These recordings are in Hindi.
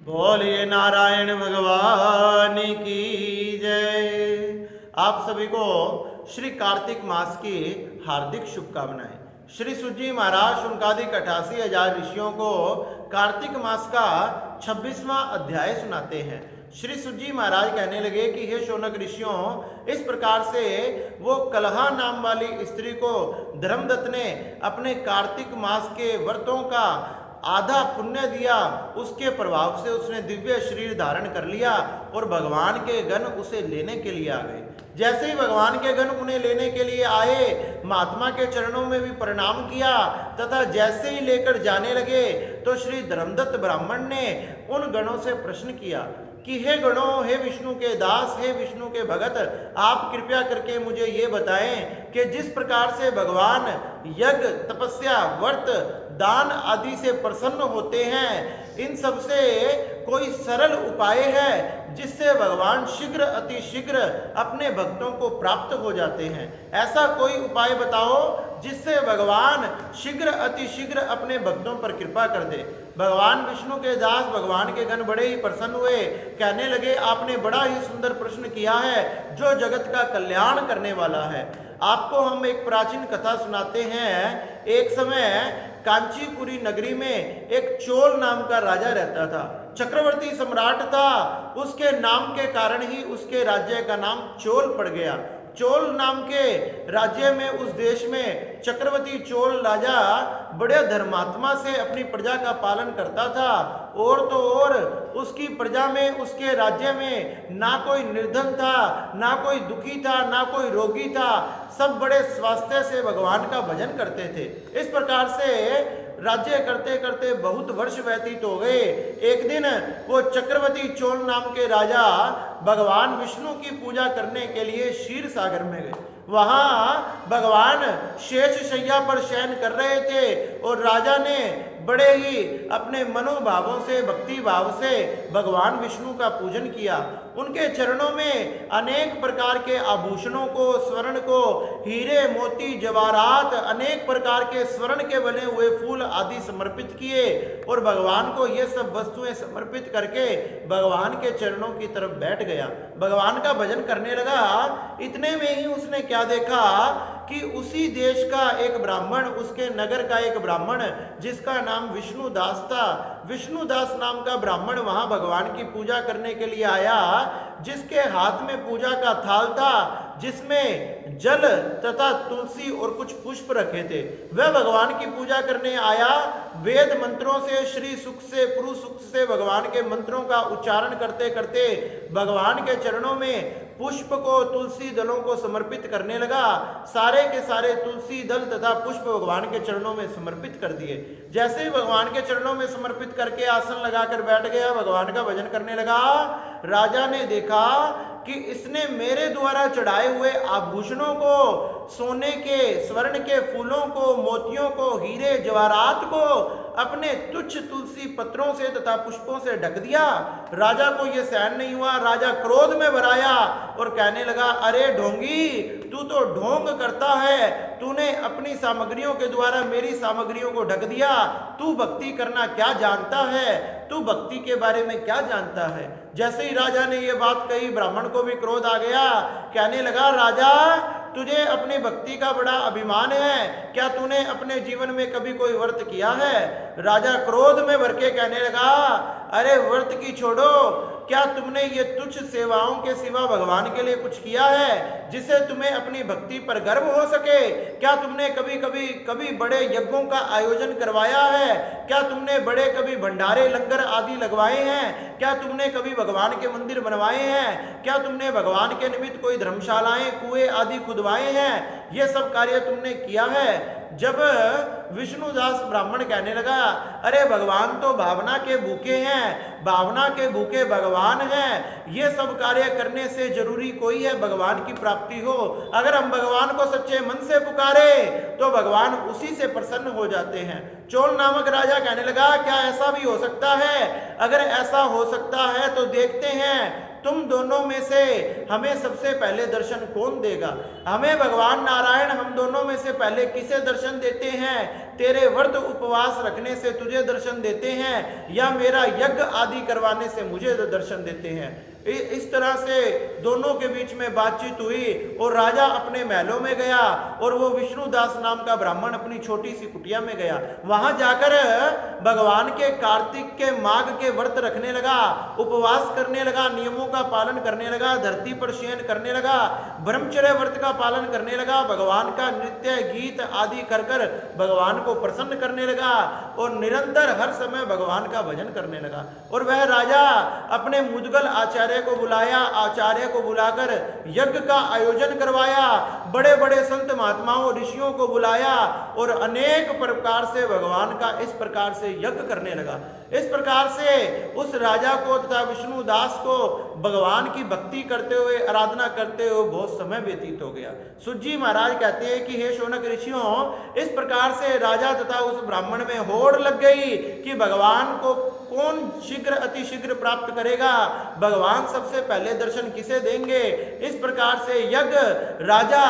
बोलिए नारायण भगवान की जय। आप सभी को श्री कार्तिक मास की हार्दिक शुभकामनाएं। श्री सुजी महाराज शुनकादिक 88,000 ऋषियों को कार्तिक मास का 26वां अध्याय सुनाते हैं। श्री सुजी महाराज कहने लगे कि हे शौनक ऋषियों, इस प्रकार से वो कलहा नाम वाली स्त्री को धर्मदत्त ने अपने कार्तिक मास के व्रतों का आधा पुण्य दिया, उसके प्रभाव से उसने दिव्य शरीर धारण कर लिया और भगवान के गण उसे लेने के लिए आ गए। जैसे ही भगवान के गण उन्हें लेने के लिए आए, महात्मा के चरणों में भी प्रणाम किया तथा जैसे ही लेकर जाने लगे तो श्री धर्मदत्त ब्राह्मण ने उन गणों से प्रश्न किया कि हे गणों, हे विष्णु के दास, हे विष्णु के भगत, आप कृपया करके मुझे ये बताएं कि जिस प्रकार से भगवान यज्ञ, तपस्या, व्रत, दान आदि से प्रसन्न होते हैं, इन सब से कोई सरल उपाय है जिससे भगवान शीघ्र अति शीघ्र अपने भक्तों को प्राप्त हो जाते हैं। ऐसा कोई उपाय बताओ जिससे भगवान शीघ्र अति शीघ्र अपने भक्तों पर कृपा कर दे। भगवान विष्णु के दास, भगवान के गण बड़े ही प्रसन्न हुए, कहने लगे आपने बड़ा ही सुंदर प्रश्न किया है जो जगत का कल्याण करने वाला है। आपको हम एक प्राचीन कथा सुनाते हैं। एक समय कांचीपुरी नगरी में एक चोल नाम का राजा रहता था। चक्रवर्ती सम्राट था, उसके नाम के कारण ही उसके राज्य का नाम चोल पड़ गया। चोल नाम के राज्य में, उस देश में चक्रवर्ती चोल राजा बड़े धर्मात्मा से अपनी प्रजा का पालन करता था। और तो और उसकी प्रजा में, उसके राज्य में ना कोई निर्धन था, ना कोई दुखी था, ना कोई रोगी था। सब बड़े स्वास्थ्य से भगवान का भजन करते थे। इस प्रकार से राज्य करते करते बहुत वर्ष व्यतीत हो गए। एक दिन वो चक्रवर्ती चोल नाम के राजा भगवान विष्णु की पूजा करने के लिए क्षीर सागर में गए। वहां भगवान शेष शैया पर शयन कर रहे थे और राजा ने बड़े ही अपने मनोभावों से, भक्ति भाव से भगवान विष्णु का पूजन किया। उनके चरणों में अनेक प्रकार के आभूषणों को, स्वर्ण को, हीरे, मोती, जवाहरात, अनेक प्रकार के स्वर्ण के बने हुए फूल आदि समर्पित किए और भगवान को ये सब वस्तुएं समर्पित करके भगवान के चरणों की तरफ बैठ गया। भगवान का भजन करने लगा। इतने में ही उसने क्या देखा कि उसी देश का एक ब्राह्मण, उसके नगर का एक ब्राह्मण जिसका नाम विष्णुदास था, विष्णुदास नाम का ब्राह्मण वहां भगवान की पूजा करने के लिए आया, जिसके हाथ में पूजा का थाल था जिसमें जल तथा तुलसी और कुछ पुष्प रखे थे। वह भगवान की पूजा करने आया। वेद मंत्रों से, श्री सुख से, पुरु सुख से भगवान के मंत्रों का उच्चारण करते करते भगवान के चरणों में पुष्प को, तुलसी दलों को समर्पित करने लगा। सारे के सारे तुलसी दल तथा पुष्प भगवान के चरणों में समर्पित कर दिए। जैसे ही भगवान के चरणों में समर्पित करके आसन लगाकर बैठ गया, भगवान का भजन करने लगा। राजा ने देखा कि इसने मेरे द्वारा चढ़ाए हुए आभूषणों को, सोने के, स्वर्ण के फूलों को, मोतियों को, हीरे जवाहरात को अपने तुच्छ तुलसी पत्रों से तथा पुष्पों से ढक दिया। राजा को यह सहन नहीं हुआ। राजा क्रोध में भराया और कहने लगा, अरे ढोंगी, तू तो ढोंग करता है, तूने अपनी सामग्रियों के द्वारा मेरी सामग्रियों को ढक दिया। तू भक्ति करना क्या जानता है? तू भक्ति के बारे में क्या जानता है? जैसे ही राजा ने यह बात कही, ब्राह्मण को भी क्रोध आ गया। कहने लगा, राजा, तुझे अपनी भक्ति का बड़ा अभिमान है, क्या तूने अपने जीवन में कभी कोई व्रत किया है? राजा क्रोध में भर के कहने लगा, अरे व्रत की छोड़ो, क्या तुमने ये तुच्छ सेवाओं के सिवा भगवान के लिए कुछ किया है जिससे तुम्हें अपनी भक्ति पर गर्व हो सके? क्या तुमने कभी बड़े यज्ञों का आयोजन करवाया है? क्या तुमने बड़े कभी भंडारे, लंगर आदि लगवाए हैं? क्या तुमने कभी भगवान के मंदिर बनवाए हैं? क्या तुमने भगवान के निमित्त कोई धर्मशालाएं, कुएं आदि खुदवाए हैं? ये सब कार्य तुमने किया है? जब विष्णुदास ब्राह्मण कहने लगा, अरे भगवान तो भावना के भूखे हैं, भावना के भूखे भगवान हैं, ये सब कार्य करने से जरूरी कोई है भगवान की प्राप्ति हो? अगर हम भगवान को सच्चे मन से पुकारे तो भगवान उसी से प्रसन्न हो जाते हैं। चोल नामक राजा कहने लगा, क्या ऐसा भी हो सकता है? अगर ऐसा हो सकता है तो देखते हैं तुम दोनों में से हमें सबसे पहले दर्शन कौन देगा? हमें भगवान नारायण हम दोनों में से पहले किसे दर्शन देते हैं? तेरे व्रत उपवास रखने से तुझे दर्शन देते हैं या मेरा यज्ञ आदि करवाने से मुझे दर्शन देते हैं। इस तरह से दोनों के बीच में बातचीत हुई और राजा अपने महलों में गया और वो विष्णुदास नाम का ब्राह्मण अपनी छोटी सी कुटिया में गया। वहां जाकर भगवान के कार्तिक के माघ के व्रत रखने लगा, उपवास करने लगा, नियमों का पालन करने लगा, धरती पर शयन करने लगा, ब्रह्मचर्य व्रत का पालन करने लगा, भगवान का नृत्य गीत आदि कर कर भगवान को प्रसन्न करने लगा और निरंतर हर समय भगवान का भजन करने लगा। और वह राजा अपने मुदगल आचार्य को बुलाया, आचार्य को बुलाकर यज्ञ का आयोजन करवाया, बड़े बड़े संत महात्माओं ऋषियों को बुलाया और अनेक प्रकार से भगवान का इस प्रकार से यज्ञ करने लगा। इस प्रकार से उस राजा को तथा विष्णुदास को भगवान की भक्ति करते हुए, आराधना करते हुए बहुत समय व्यतीत हो गया। सुजी महाराज कहते हैं कि हे शौनक ऋषियों, इस प्रकार से राजा तथा उस ब्राह्मण में होड़ लग गई कि भगवान को कौन शीघ्र अति शीघ्र प्राप्त करेगा, भगवान सबसे पहले दर्शन किसे देंगे। इस प्रकार से राजा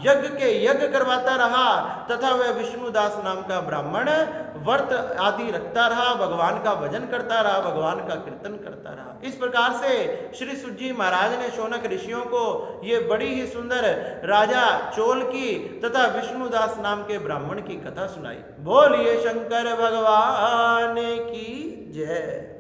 यज्ञ के यज्ञ करवाता रहा तथा वह विष्णुदास नाम का ब्राह्मण व्रत आदि रखता रहा, भगवान का भजन करता रहा, भगवान का कीर्तन करता रहा। इस प्रकार से श्री सुजी महाराज ने शौनक ऋषियों को ये बड़ी ही सुंदर राजा चोल की तथा विष्णुदास नाम के ब्राह्मण की कथा सुनाई। बोलिए शंकर भगवान की जय।